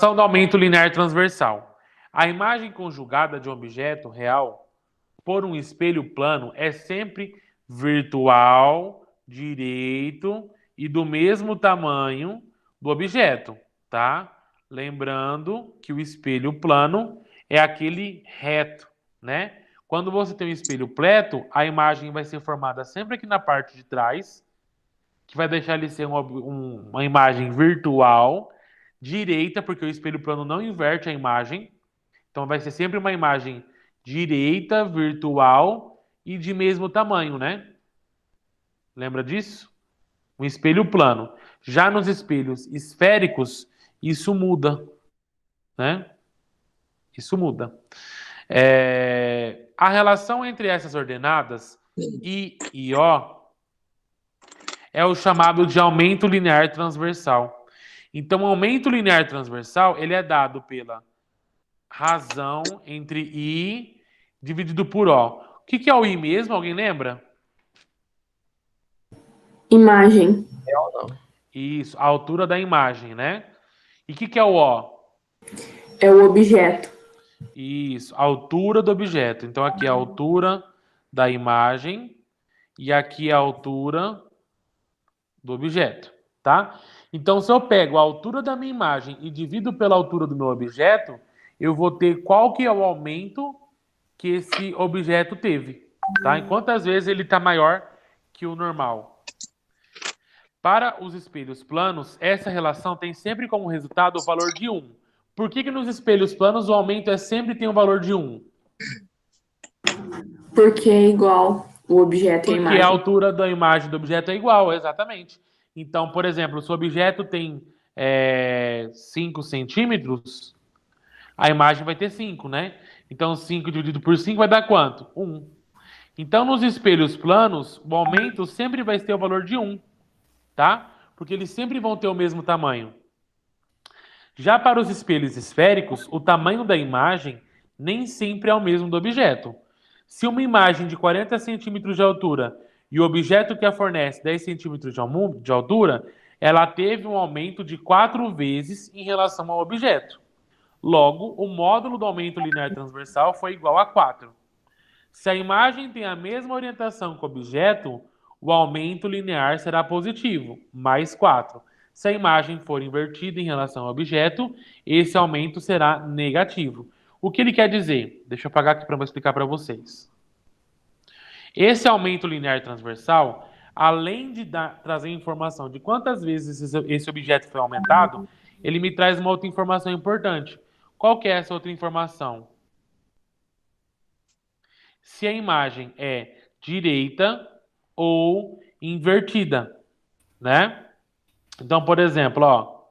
do aumento linear transversal. A imagem conjugada de um objeto real por um espelho plano é sempre virtual, direito e do mesmo tamanho do objeto, tá? Lembrando que o espelho plano é aquele reto, né? Quando você tem um espelho pleto, a imagem vai ser formada sempre aqui na parte de trás, que vai deixar ele ser uma imagem virtual, direita, porque o espelho plano não inverte a imagem. Então vai ser sempre uma imagem direita, virtual e de mesmo tamanho, né? Lembra disso? Um espelho plano. Já nos espelhos esféricos, isso muda, né? Isso muda. A relação entre essas ordenadas, I e O, é o chamado de aumento linear transversal. Então, o aumento linear transversal, ele é dado pela razão entre I dividido por O. O que é o I mesmo? Alguém lembra? Imagem. Real não. Isso, a altura da imagem, né? E o que é o O? É o objeto. Isso, a altura do objeto. Então, aqui é a altura da imagem e aqui é a altura do objeto, tá? Então, se eu pego a altura da minha imagem e divido pela altura do meu objeto, eu vou ter qual que é o aumento que esse objeto teve, tá? E quantas vezes ele está maior que o normal. Para os espelhos planos, essa relação tem sempre como resultado o valor de 1. Por que nos espelhos planos o aumento sempre tem o valor de 1? Porque é igual o objeto e a Porque imagem. a altura da imagem do objeto é igual, exatamente. Então, por exemplo, se o objeto tem 5 centímetros, a imagem vai ter 5, né? Então, 5 dividido por 5 vai dar quanto? 1. Então, nos espelhos planos, o aumento sempre vai ter o valor de 1, tá? Porque eles sempre vão ter o mesmo tamanho. Já para os espelhos esféricos, o tamanho da imagem nem sempre é o mesmo do objeto. Se uma imagem de 40 centímetros de altura e o objeto que a fornece 10 centímetros de altura, ela teve um aumento de 4 vezes em relação ao objeto. Logo, o módulo do aumento linear transversal foi igual a 4. Se a imagem tem a mesma orientação que o objeto, o aumento linear será positivo, mais 4. Se a imagem for invertida em relação ao objeto, esse aumento será negativo. O que ele quer dizer? Deixa eu apagar aqui para explicar para vocês. Esse aumento linear transversal, além de trazer informação de quantas vezes esse objeto foi aumentado, ele me traz uma outra informação importante. Qual que é essa outra informação? Se a imagem é direita ou invertida, né? Então, por exemplo, ó,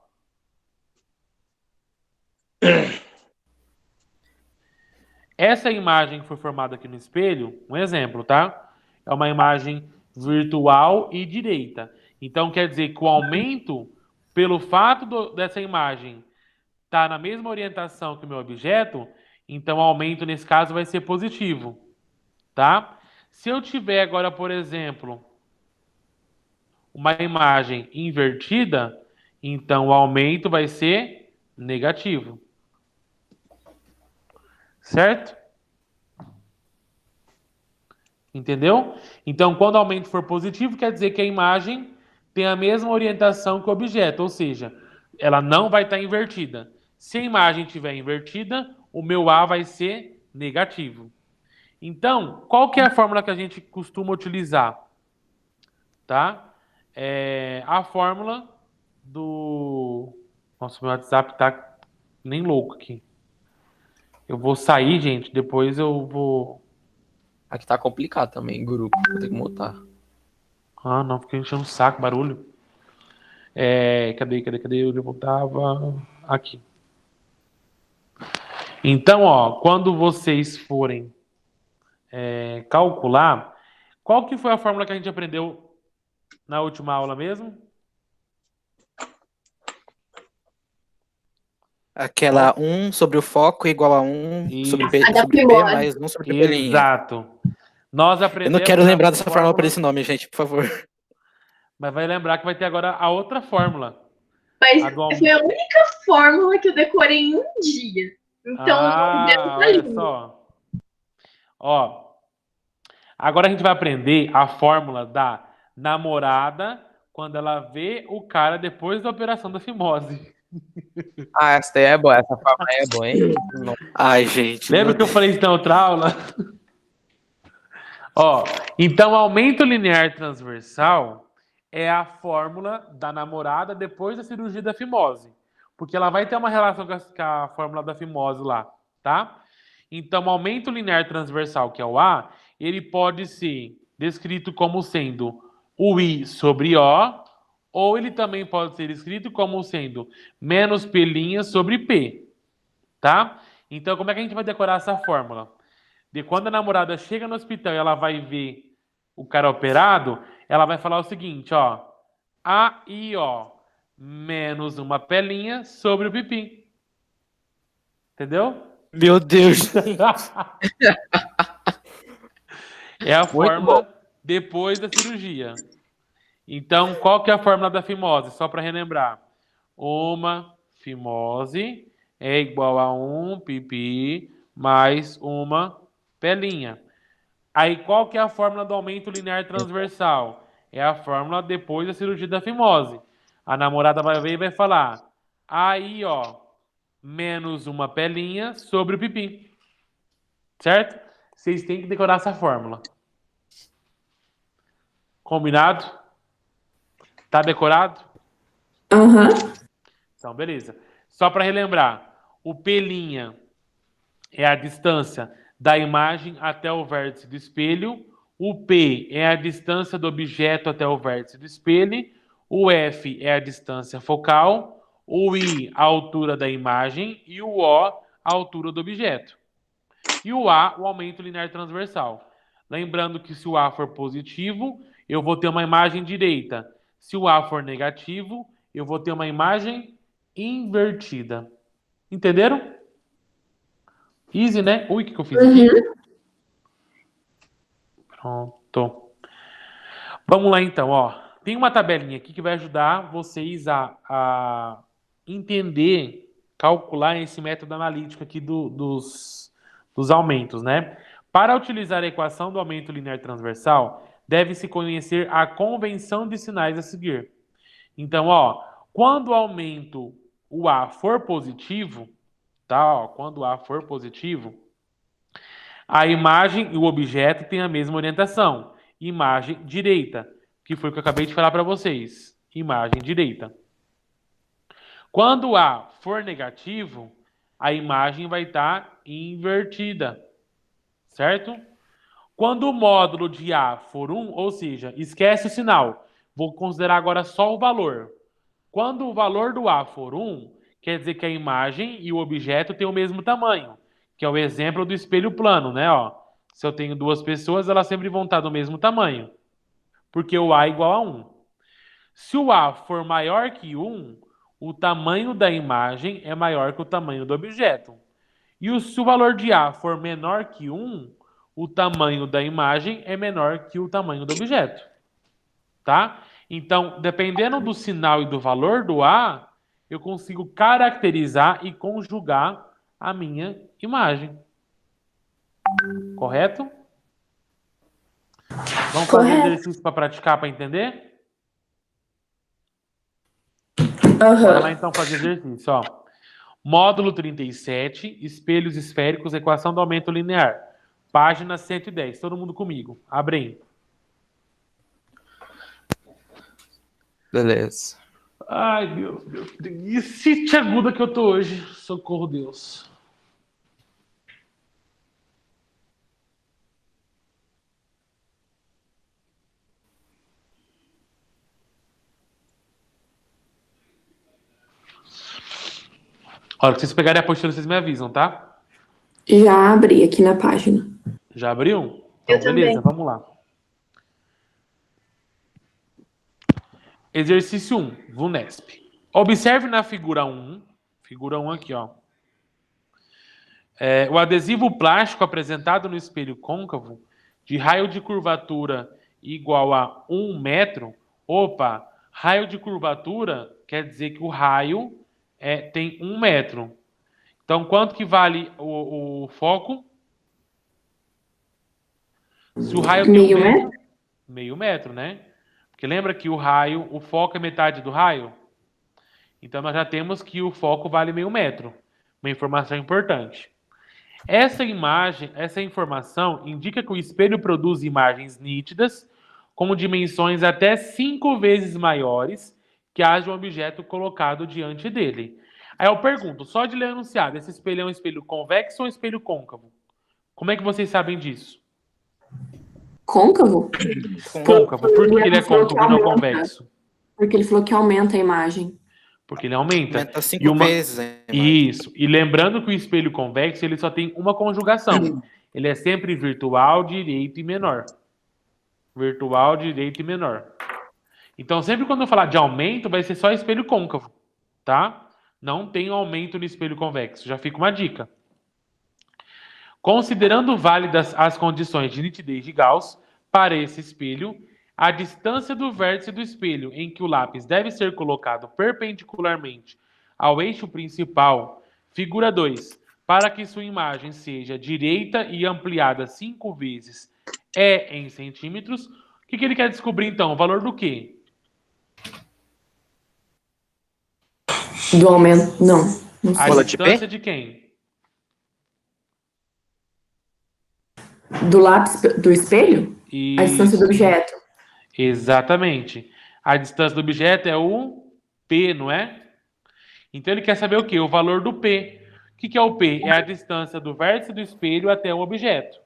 essa imagem que foi formada aqui no espelho, um exemplo, tá? É uma imagem virtual e direita. Então, quer dizer que o aumento, pelo fato dessa imagem estar na mesma orientação que o meu objeto, então o aumento nesse caso vai ser positivo, tá? Se eu tiver agora, por exemplo, uma imagem invertida, então o aumento vai ser negativo. Certo? Entendeu? Então, quando o aumento for positivo, quer dizer que a imagem tem a mesma orientação que o objeto, ou seja, ela não vai estar invertida. Se a imagem estiver invertida, o meu A vai ser negativo. Então, qual que é a fórmula que a gente costuma utilizar? Tá? A fórmula do... Nossa, meu WhatsApp tá nem louco aqui. Eu vou sair, gente, depois eu vou... Aqui tá complicado também, grupo. Vou ter que mutar. Ah, não, fiquei enchendo o saco, barulho. Cadê? Onde eu tava? Aqui. Então, ó, quando vocês forem calcular, qual que foi a fórmula que a gente aprendeu na última aula mesmo? Aquela 1 sobre o foco igual a 1 sobre P mais 1 sobre P'. Exato. Nós Eu aprendemos... não quero lembrar dessa fórmula por esse nome, gente, por favor. Mas vai lembrar que vai ter agora a outra fórmula. Mas foi a única fórmula que eu decorei em um dia. Então, olha só. Ó, agora a gente vai aprender a fórmula da namorada quando ela vê o cara depois da operação da fimose. Essa daí é boa. Essa fórmula aí é boa, hein? Ai, gente. Lembra que eu falei isso na outra aula? Ó, então aumento linear transversal é a fórmula da namorada depois da cirurgia da fimose. Porque ela vai ter uma relação com a fórmula da fimose lá, tá? Então, aumento linear transversal, que é o A, ele pode ser descrito como sendo o I sobre O, ou ele também pode ser escrito como sendo menos P' sobre P, tá? Então, como é que a gente vai decorar essa fórmula? De quando a namorada chega no hospital e ela vai ver o cara operado, ela vai falar o seguinte, ó, A e O menos uma P' sobre o pipi. Entendeu? Meu Deus. É a fórmula depois da cirurgia. Então, qual que é a fórmula da fimose? Só para relembrar. Uma fimose é igual a um pipi mais uma pelinha. Aí, qual que é a fórmula do aumento linear transversal? É a fórmula depois da cirurgia da fimose. A namorada vai ver e vai falar, aí, ó, menos uma pelinha sobre o pipi. Certo? Vocês têm que decorar essa fórmula. Combinado? Tá decorado? Aham. Então, beleza. Só para relembrar, o P' é a distância da imagem até o vértice do espelho, o P é a distância do objeto até o vértice do espelho, o F é a distância focal, o I a altura da imagem e o O a altura do objeto. E o A, o aumento linear transversal. Lembrando que se o A for positivo, eu vou ter uma imagem direita. Se o A for negativo, eu vou ter uma imagem invertida. Entenderam? Easy, né? Ui, o que eu fiz aqui? Pronto. Vamos lá, então, ó. Tem uma tabelinha aqui que vai ajudar vocês a entender, calcular esse método analítico aqui dos aumentos, né? Para utilizar a equação do aumento linear transversal, deve-se conhecer a convenção de sinais a seguir. Então, ó, quando o aumento, o A for positivo, tá? Ó, quando o A for positivo, a imagem e o objeto têm a mesma orientação. Imagem direita, que foi o que eu acabei de falar para vocês. Imagem direita. Quando o A for negativo, a imagem vai estar invertida. Certo? Quando o módulo de A for 1, ou seja, esquece o sinal. Vou considerar agora só o valor. Quando o valor do A for 1, quer dizer que a imagem e o objeto têm o mesmo tamanho, que é o exemplo do espelho plano, né? Ó, se eu tenho duas pessoas, elas sempre vão estar do mesmo tamanho, porque o A é igual a 1. Se o A for maior que 1, o tamanho da imagem é maior que o tamanho do objeto. E se o valor de A for menor que 1, o tamanho da imagem é menor que o tamanho do objeto. Tá? Então, dependendo do sinal e do valor do A, eu consigo caracterizar e conjugar a minha imagem. Correto? Vamos fazer exercício para praticar, para entender? Bora lá então fazer exercício. Ó. Módulo 37, espelhos esféricos, equação do aumento linear. Página 110. Todo mundo comigo. Abre aí. Beleza. Ai, Deus. Que cite aguda que eu tô hoje. Socorro, Deus. Olha, se vocês pegarem a apostila, vocês me avisam, tá? Já abri aqui na página. Já abriu? Então, beleza, vamos lá. Exercício 1, VUNESP. Observe na figura 1, figura 1 aqui, ó. O adesivo plástico apresentado no espelho côncavo, de raio de curvatura igual a 1 metro. Opa, raio de curvatura quer dizer que o raio tem 1 metro. Então, quanto que vale o foco? Se o raio tem 1 Meio metro, metro? meio metro, né? Porque lembra que o foco é metade do raio? Então, nós já temos que o foco vale meio metro. Uma informação importante. Essa informação indica que o espelho produz imagens nítidas com dimensões até 5 vezes maiores que haja um objeto colocado diante dele. Aí eu pergunto, só de ler o enunciado, esse espelho é um espelho convexo ou um espelho côncavo? Como é que vocês sabem disso? Côncavo? Côncavo. Por que ele é falou que côncavo e não aumenta. convexo? Porque ele falou que aumenta a imagem. Porque ele aumenta. Aumenta 5 vezes a imagem. Isso. E lembrando que o espelho convexo ele só tem uma conjugação. Ele é sempre virtual, direito e menor. Virtual, direito e menor. Então, sempre quando eu falar de aumento, vai ser só espelho côncavo, tá? Não tem aumento no espelho convexo. Já fica uma dica. Considerando válidas as condições de nitidez de Gauss para esse espelho, a distância do vértice do espelho em que o lápis deve ser colocado perpendicularmente ao eixo principal, figura 2, para que sua imagem seja direita e ampliada 5 vezes em centímetros. O que ele quer descobrir, então? O valor do quê? Do aumento? Não. Não sei. A distância de quem? Do lápis do espelho? A distância do objeto. Exatamente. A distância do objeto é o P, não é? Então ele quer saber o quê? O valor do P. O que é o P? É a distância do vértice do espelho até o objeto,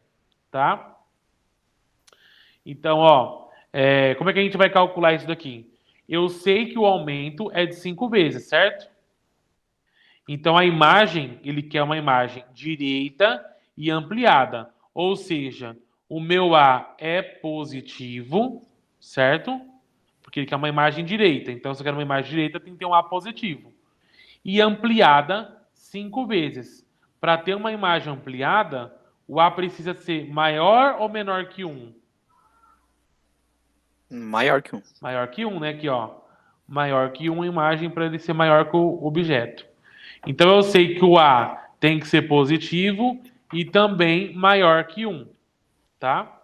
tá? Então, como é que a gente vai calcular isso daqui? Eu sei que o aumento é de 5 vezes, certo? Então a imagem, ele quer uma imagem direita e ampliada. Ou seja, o meu A é positivo, certo? Porque ele quer uma imagem direita. Então, se eu quero uma imagem direita, tem que ter um A positivo. E ampliada 5 vezes. Para ter uma imagem ampliada, o A precisa ser maior ou menor que 1? Maior que 1. Maior que 1, né? Aqui, ó. Maior que 1 imagem para ele ser maior que o objeto. Então, eu sei que o A tem que ser positivo e também maior que 1. Tá?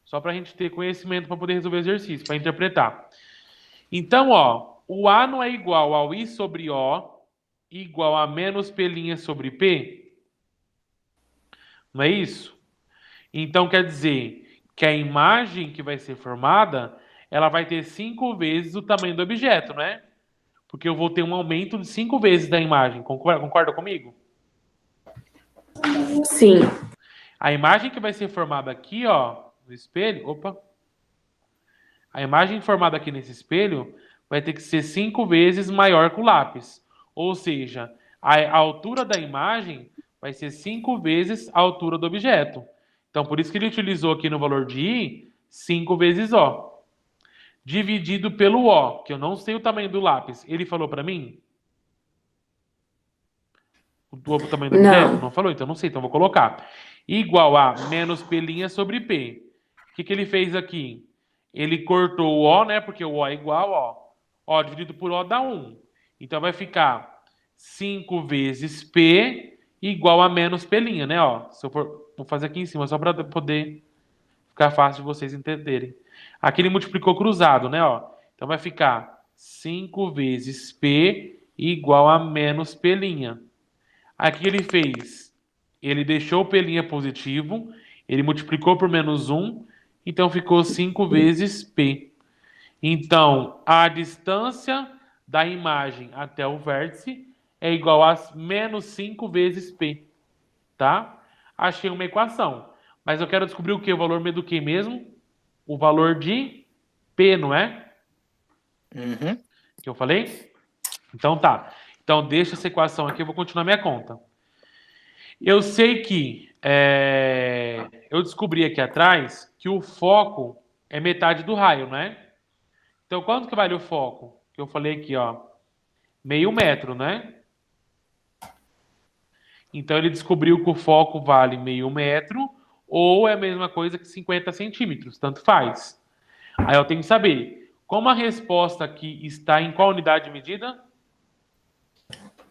Só para a gente ter conhecimento para poder resolver o exercício, para interpretar. Então, o A não é igual ao I sobre O igual a menos P' sobre P? Não é isso? Então, quer dizer que a imagem que vai ser formada, ela vai ter 5 vezes o tamanho do objeto, não é? Porque eu vou ter um aumento de 5 vezes da imagem. Concorda comigo? Sim. A imagem que vai ser formada aqui, no espelho... Opa! A imagem formada aqui nesse espelho vai ter que ser 5 vezes maior que o lápis. Ou seja, a altura da imagem vai ser 5 vezes a altura do objeto. Então, por isso que ele utilizou aqui no valor de I, 5 vezes O. Dividido pelo O, que eu não sei o tamanho do lápis. Ele falou para mim? O tamanho do objeto? Não falou, então não sei, então vou colocar. Igual a menos P' sobre P. O que ele fez aqui? Ele cortou o O, né? Porque o O é igual, O dividido por O dá 1. Então vai ficar 5 vezes P igual a menos P', né? Se eu vou fazer aqui em cima, só para poder ficar fácil de vocês entenderem. Aqui ele multiplicou cruzado, né? Então vai ficar 5 vezes P igual a menos P'. Aqui ele fez, ele deixou o P' positivo, ele multiplicou por menos 1, então ficou 5 vezes P. Então, a distância da imagem até o vértice é igual a menos 5 vezes P. Tá? Achei uma equação. Mas eu quero descobrir o quê? O valor do quê mesmo? O valor de P, não é? Uhum. Que eu falei? Então tá. Então deixa essa equação aqui, eu vou continuar minha conta. Eu sei que eu descobri aqui atrás que o foco é metade do raio, não é? Então, quanto que vale o foco? Que eu falei aqui, meio metro, né? Então, ele descobriu que o foco vale meio metro ou é a mesma coisa que 50 centímetros, tanto faz. Aí eu tenho que saber, como a resposta aqui está em qual unidade de medida?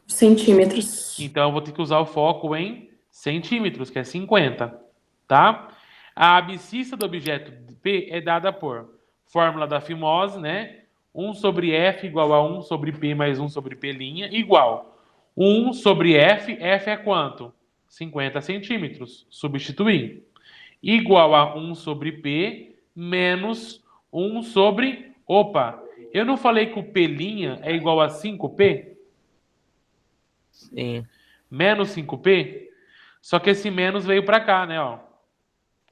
Centímetros. Então, eu vou ter que usar o foco em centímetros, que é 50, tá? A abscissa do objeto P é dada por fórmula da fimose, né? 1 sobre F igual a 1 sobre P mais 1 sobre P', igual 1 sobre F, F é quanto? 50 centímetros. Substituir. Igual a 1 sobre P menos 1 sobre... Opa, eu não falei que o P' é igual a 5P? Sim. Menos 5P? Só que esse menos veio para cá, né?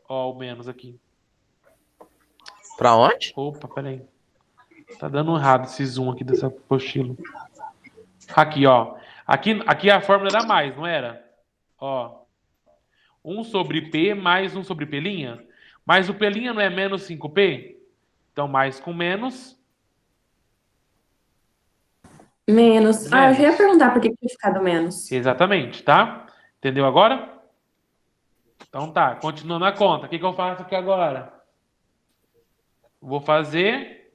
Ó, o menos aqui. Para onde? Opa, peraí. Tá dando errado esse zoom aqui dessa apostila. Aqui, ó. Aqui a fórmula era mais, não era? Ó. 1 sobre P mais 1 sobre P'. Mas o P' não é menos 5P? Então, mais com menos. Menos. Ah, eu já ia perguntar por que tinha ficado menos. Exatamente, tá? Entendeu agora? Então tá, continuando a conta. O que eu faço aqui agora? Vou fazer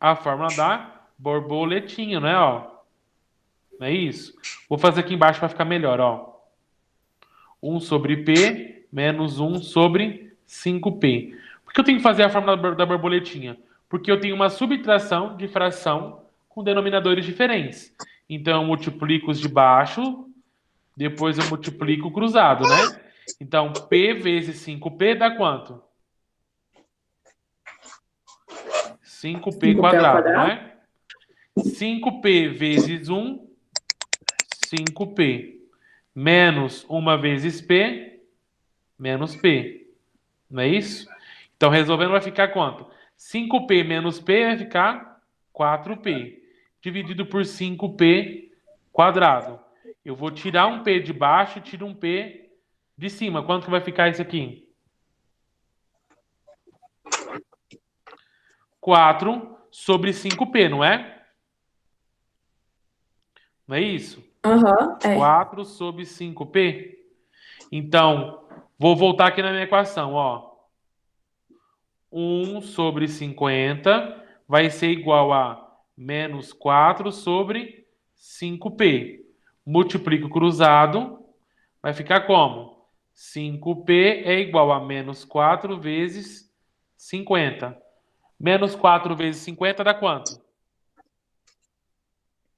a fórmula da borboletinha, não é? Ó. Não é isso? Vou fazer aqui embaixo para ficar melhor, ó. 1 sobre P menos 1 sobre 5P. Por que eu tenho que fazer a fórmula da borboletinha? Porque eu tenho uma subtração de fração com denominadores diferentes. Então, eu multiplico os de baixo, depois eu multiplico o cruzado, né? Então, P vezes 5P dá quanto? 5P quadrado, não é? 5P vezes 1, 5P. Menos 1 vezes P, menos P. Não é isso? Então, resolvendo vai ficar quanto? 5P menos P vai ficar 4P. Dividido por 5P quadrado. Eu vou tirar um P de baixo e tiro um P de cima. Quanto que vai ficar isso aqui? 4 sobre 5P, não é? Não é isso? Aham, é. 4 sobre 5P. Então, vou voltar aqui na minha equação, ó. 1 sobre 50 vai ser igual a menos 4 sobre 5P. Multiplico cruzado, vai ficar como? 5P é igual a menos 4 vezes 50. Menos 4 vezes 50 dá quanto?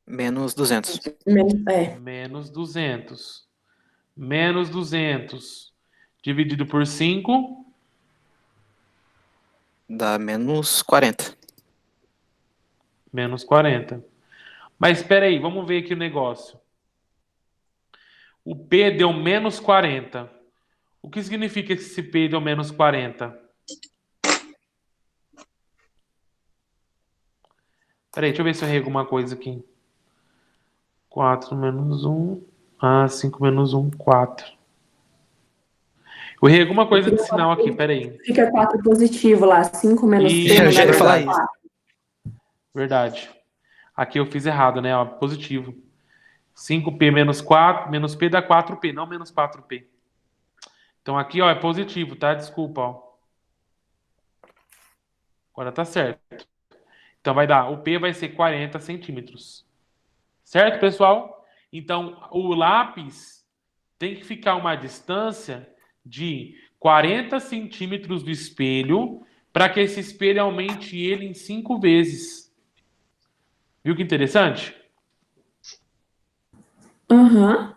Menos 200. Menos 200. Menos 200 dividido por 5... Dá menos 40. Menos 40. Mas espera aí, vamos ver aqui o negócio. O P deu menos 40. O que significa que esse P deu menos 40? Espera aí, deixa eu ver se eu errei alguma coisa aqui. 4 menos 1. 5 menos 1, 4. Eu errei alguma coisa de sinal aqui, espera aí. Fica 4 positivo lá, 5 menos 3. Eu já ia falar isso. Verdade. Aqui eu fiz errado, né? Ó, positivo. 5P menos 4, menos P dá 4P, não menos 4P. Então aqui, ó, é positivo, tá? Desculpa, ó. Agora tá certo. Então vai dar, o P vai ser 40 centímetros. Certo, pessoal? Então, o lápis tem que ficar uma distância de 40 centímetros do espelho para que esse espelho aumente ele em 5 vezes. Viu que interessante? Uhum.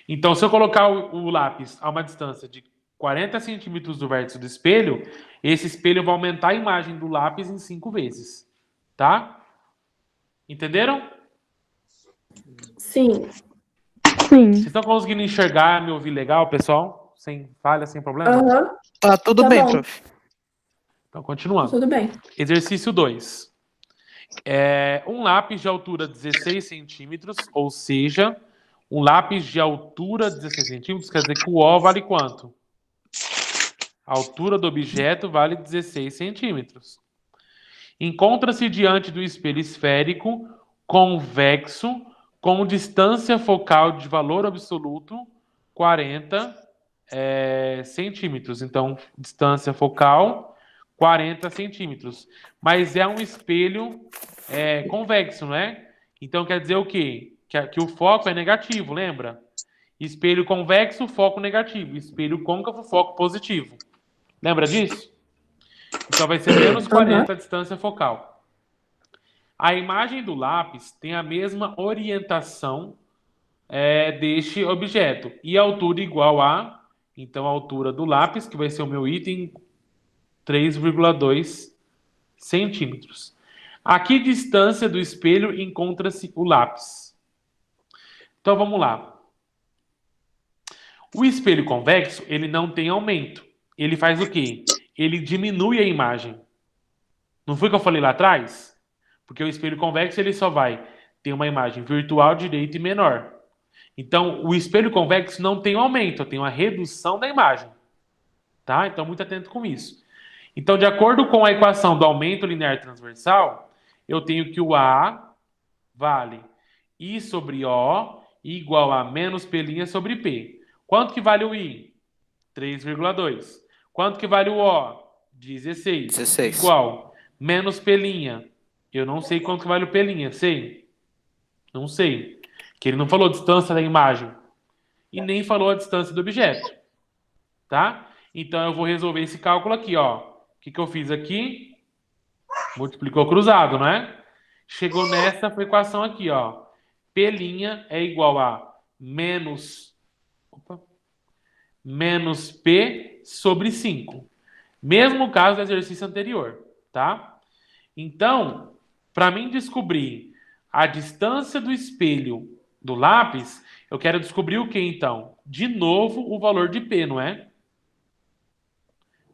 Então, se eu colocar o lápis a uma distância de 40 centímetros do vértice do espelho, esse espelho vai aumentar a imagem do lápis em 5 vezes. Tá? Entenderam? Sim. Vocês estão conseguindo enxergar, me ouvir legal, pessoal? Sem falha, sem problema? Uhum. Tá tudo Tá bem, bom. prof. Então, continuando. Tudo bem. Exercício 2. Um lápis de altura 16 centímetros, ou seja, um lápis de altura 16 centímetros, quer dizer que o O vale quanto? A altura do objeto vale 16 centímetros. Encontra-se diante do espelho esférico convexo com distância focal de valor absoluto 40 centímetros. Então, distância focal 40 centímetros. Mas é um espelho convexo, não é? Então, quer dizer o quê? que o foco é negativo, lembra? Espelho convexo, foco negativo. Espelho côncavo, foco positivo. Lembra disso? Então vai ser menos 40 a distância focal. A imagem do lápis tem a mesma orientação deste objeto. E a altura igual a, então, a altura do lápis, que vai ser o meu item, 3,2 centímetros. A que distância do espelho encontra-se o lápis? Então, vamos lá. O espelho convexo, ele não tem aumento. Ele faz o quê? Ele diminui a imagem. Não foi o que eu falei lá atrás? Porque o espelho convexo, ele só vai ter uma imagem virtual, direita e menor. Então, o espelho convexo não tem um aumento, tem uma redução da imagem. Tá? Então, muito atento com isso. Então, de acordo com a equação do aumento linear transversal, eu tenho que o A vale I sobre O igual a menos P' sobre P. Quanto que vale o I? 3,2. Quanto que vale o O? 16. Igual. Menos P'. Eu não sei quanto que vale o P'. Sei? Não sei. Que ele não falou a distância da imagem. E nem falou a distância do objeto. Tá? Então, eu vou resolver esse cálculo aqui, ó. O que eu fiz aqui? Multiplicou cruzado, não é? Chegou nessa equação aqui, ó. P' é igual a menos P sobre 5. Mesmo caso do exercício anterior, tá? Então, para mim descobrir a distância do espelho do lápis, eu quero descobrir o que, então? De novo, o valor de P, não é?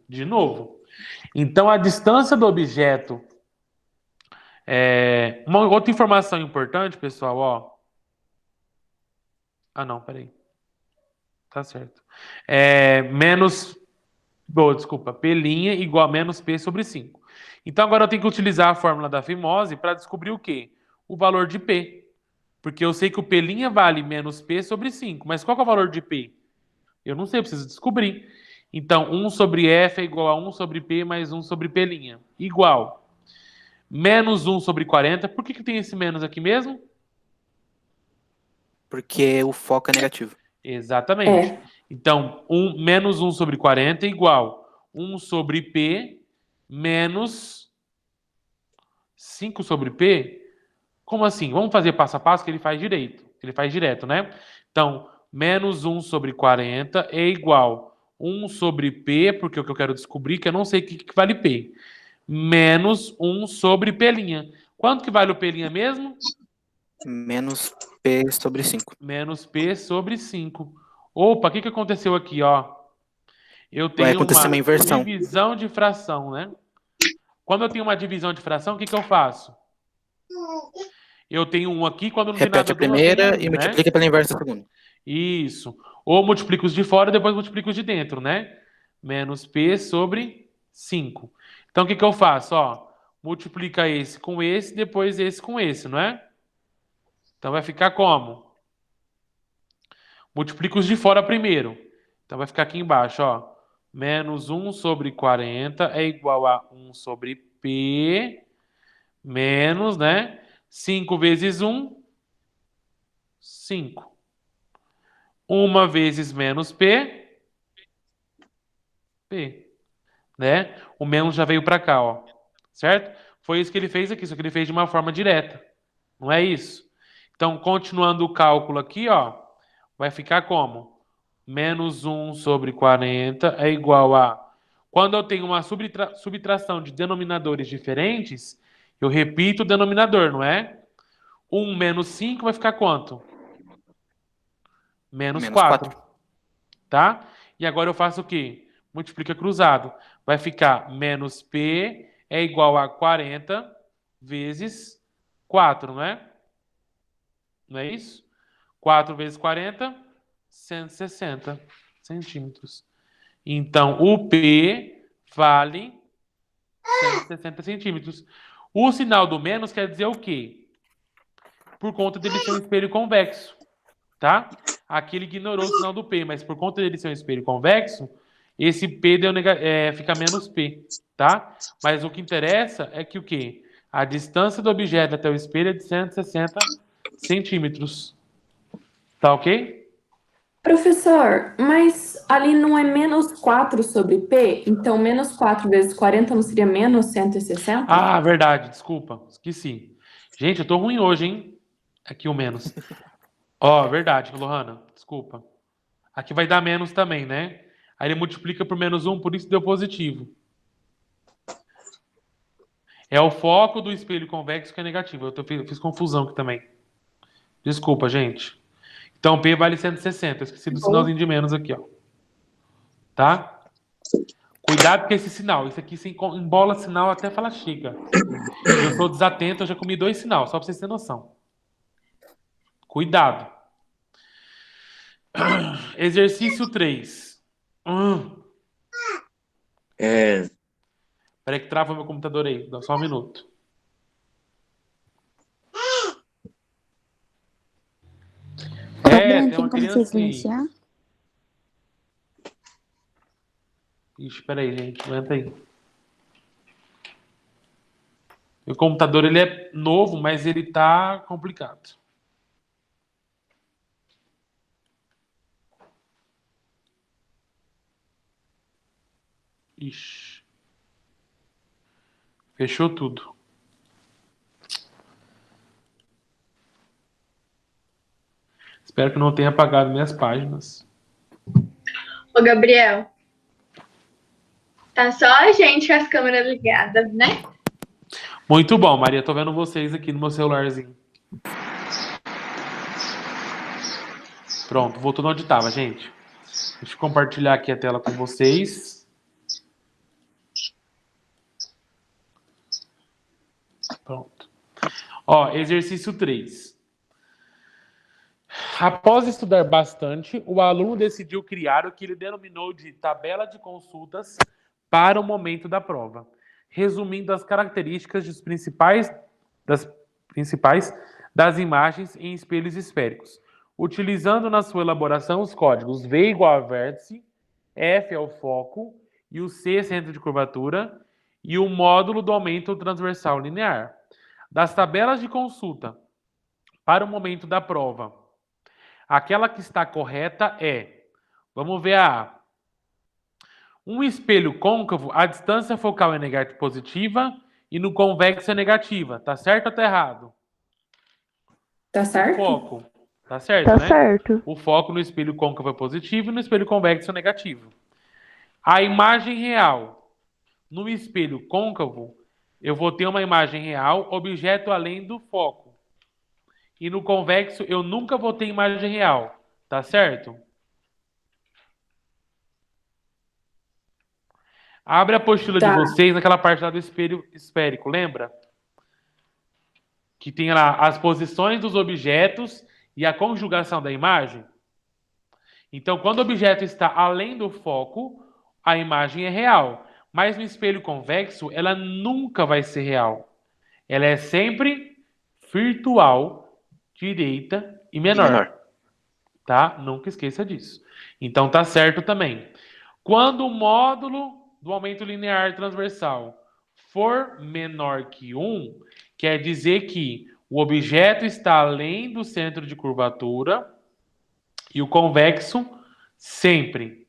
De novo. Então, a distância do objeto... Uma outra informação importante, pessoal, ó. Ah, não, peraí. Tá certo. Desculpa. P' igual a menos P sobre 5. Então, agora eu tenho que utilizar a fórmula da fimose para descobrir o quê? O valor de P. Porque eu sei que o P' vale menos P sobre 5. Mas qual que é o valor de P? Eu não sei, eu preciso descobrir. Então, 1 sobre F é igual a 1 sobre P mais 1 sobre P'. Igual. Menos 1 sobre 40. Por que tem esse menos aqui mesmo? Porque o foco é negativo. Exatamente. Então, menos 1 sobre 40 é igual 1 sobre P menos 5 sobre P. Como assim? Vamos fazer passo a passo que ele faz direito. Ele faz direto, né? Então, menos 1 sobre 40 é igual 1 sobre P, porque é o que eu quero descobrir, que eu não sei o que vale P. Menos 1 sobre P'. Quanto que vale o P' mesmo? Menos P sobre 5. Menos P sobre 5. Opa, o que aconteceu aqui, ó? Eu tenho uma inversão. Divisão de fração, né? Quando eu tenho uma divisão de fração, o que eu faço? Eu tenho um aqui, quando não tem nada Repete a primeira e multiplica pela inversa da segunda. Isso. Ou multiplico os de fora e depois multiplico os de dentro, né? Menos P sobre 5. Então, o que eu faço? Ó, multiplica esse com esse, depois esse com esse, não é? Então, vai ficar como? Multiplica os de fora primeiro. Então, vai ficar aqui embaixo, ó. Menos 1 sobre 40 é igual a 1 sobre P menos, né? 5 vezes 1, 5. 1 vezes menos P, P. Né? O menos já veio para cá, ó. Certo? Foi isso que ele fez aqui, só que ele fez de uma forma direta. Não é isso? Então, continuando o cálculo aqui, ó, vai ficar como? Menos 1 sobre 40 é igual a... Quando eu tenho uma subtração de denominadores diferentes, eu repito o denominador, não é? 1 menos 5 vai ficar quanto? Menos 4. Tá? E agora eu faço o quê? Multiplica cruzado. Vai ficar menos P é igual a 40 vezes 4, não é? Não é isso? 4 vezes 40, 160 centímetros. Então, o P vale 160 centímetros. O sinal do menos quer dizer o quê? Por conta dele ser um espelho convexo, tá? Aqui ele ignorou o sinal do P, mas por conta dele ser um espelho convexo, esse P fica menos P, tá? Mas o que interessa é que o quê? A distância do objeto até o espelho é de 160 centímetros. Tá ok? Professor, mas ali não é menos 4 sobre P? Então, menos 4 vezes 40 não seria menos 160? Ah, verdade, desculpa, esqueci. Gente, eu tô ruim hoje, hein? Aqui o menos. Ó, verdade, Lohana, desculpa. Aqui vai dar menos também, né? Aí ele multiplica por -1, por isso deu positivo. É o foco do espelho convexo que é negativo. Fiz confusão aqui também. Desculpa, gente. Então, P vale 160. Eu esqueci do sinalzinho de menos aqui, ó. Tá? Cuidado com esse sinal. Isso aqui se embola sinal até falar chega. Eu sou desatento, eu já comi 2 sinais, só pra vocês terem noção. Cuidado. Exercício 3. Peraí que trava meu computador aí. Dá só um minuto. Gabriel, Tem uma como você criancinha. silenciar? Ixi, peraí, gente. Aguenta aí. Meu computador, ele é novo, mas ele tá complicado. Ixi. Fechou tudo. Espero que não tenha apagado minhas páginas. Ô, Gabriel. Tá só a gente com as câmeras ligadas, né? Muito bom, Maria. Tô vendo vocês aqui no meu celularzinho. Pronto, voltou onde estava, gente. Deixa eu compartilhar aqui a tela com vocês. Pronto. Ó, exercício 3. Após estudar bastante, o aluno decidiu criar o que ele denominou de tabela de consultas para o momento da prova, resumindo as características das imagens em espelhos esféricos, utilizando na sua elaboração os códigos V igual a vértice, F é o foco e o C é centro de curvatura e o módulo do aumento transversal linear. Das tabelas de consulta para o momento da prova, aquela que está correta é, vamos ver a A. Um espelho côncavo, a distância focal é negativa positiva e no convexo é negativa. Tá certo ou tá errado? Tá certo? O foco. Tá certo, Tá né? certo. O foco no espelho côncavo é positivo e no espelho convexo é negativo. A imagem real. No espelho côncavo, eu vou ter uma imagem real, objeto além do foco. E no convexo, eu nunca vou ter imagem real. Tá certo? Abre a apostila de vocês naquela parte lá do espelho esférico, lembra? Que tem lá as posições dos objetos e a conjugação da imagem. Então, quando o objeto está além do foco, a imagem é real. Mas no espelho convexo, ela nunca vai ser real. Ela é sempre virtual, direita e menor. Tá? Nunca esqueça disso. Então, tá certo também. Quando o módulo do aumento linear transversal for menor que 1, quer dizer que o objeto está além do centro de curvatura e o convexo sempre.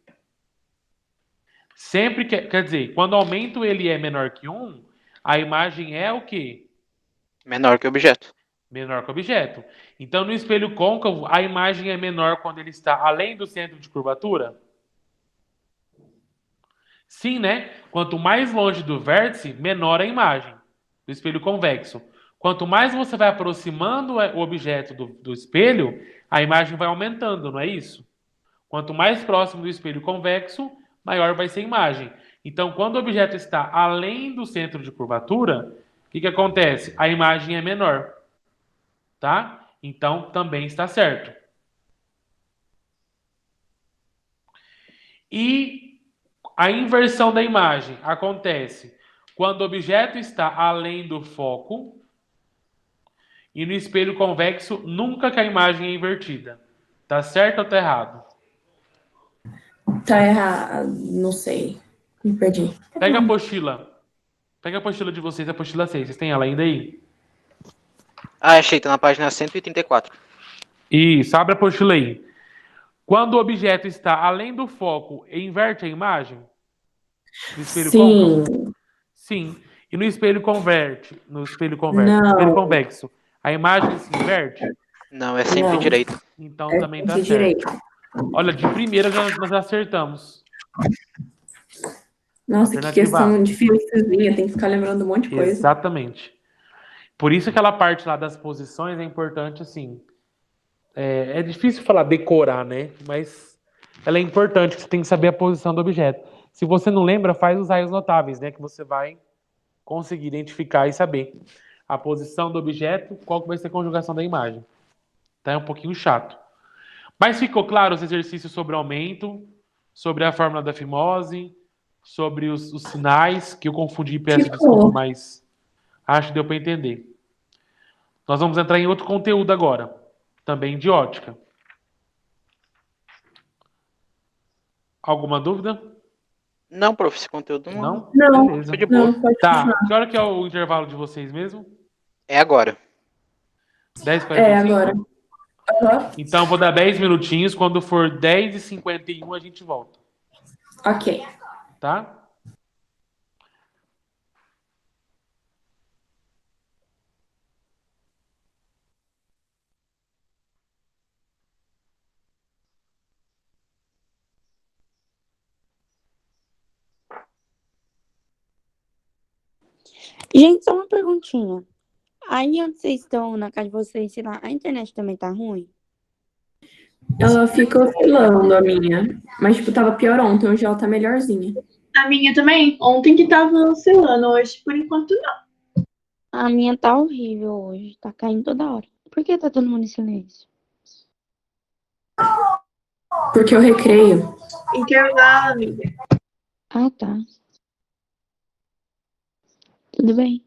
Sempre quer dizer, quando o aumento ele é menor que 1, a imagem é o quê? Menor que o objeto. Menor que o objeto. Então, no espelho côncavo, a imagem é menor quando ele está além do centro de curvatura? Sim, né? Quanto mais longe do vértice, menor a imagem do espelho convexo. Quanto mais você vai aproximando o objeto do espelho, a imagem vai aumentando, não é isso? Quanto mais próximo do espelho convexo, maior vai ser a imagem. Então, quando o objeto está além do centro de curvatura, o que acontece? A imagem é menor. Tá? Então, também está certo. E a inversão da imagem acontece quando o objeto está além do foco e no espelho convexo nunca que a imagem é invertida. Tá certo ou tá errado? Tá errado, não sei. Me perdi. Pega a apostila. Pega a apostila de vocês, a apostila 6. Vocês têm ela ainda aí? Ah, achei, tá na página 134. Isso, abre a apostila aí. Quando o objeto está além do foco, inverte a imagem? No espelho côncavo? Sim. Sim. E no espelho converte? No espelho Não. convexo, a imagem se inverte? Não, é sempre Não. direito. Então É também tá de certo. direita. Olha, de primeira nós já acertamos. Nossa, que Alternativa A. questão difícilzinha. Tem que ficar lembrando um monte de coisa. Exatamente. Por isso aquela parte lá das posições é importante, assim. É difícil falar decorar, né? Mas ela é importante, que você tem que saber a posição do objeto. Se você não lembra, faz os raios notáveis, né? Que você vai conseguir identificar e saber a posição do objeto, qual que vai ser a conjugação da imagem. Tá? É um pouquinho chato. Mas ficou claro os exercícios sobre aumento, sobre a fórmula da fimose, sobre os sinais, que eu confundi, peço desculpa, Ficou. mas acho que deu para entender. Nós vamos entrar em outro conteúdo agora, também de ótica. Alguma dúvida? Não, prof, esse conteúdo Não? Não, Beleza. foi de boa. não, pode Tá, continuar. que hora que é o intervalo de vocês mesmo? É agora. 10h45? Agora. Aham. Então, vou dar 10 minutinhos. Quando for 10h51, a gente volta. Ok. Tá? Gente, só uma perguntinha. Aí onde vocês estão, na casa de vocês, sei lá, a internet também tá ruim? Ela fica oscilando, a minha. Mas, tipo, tava pior ontem. Hoje ela tá melhorzinha. A minha também. Ontem que tava oscilando, hoje por enquanto não. A minha tá horrível hoje, tá caindo toda hora. Por que tá todo mundo em silêncio? Porque eu recreio. Intervalo, amiga. Ah, tá. Tudo bem.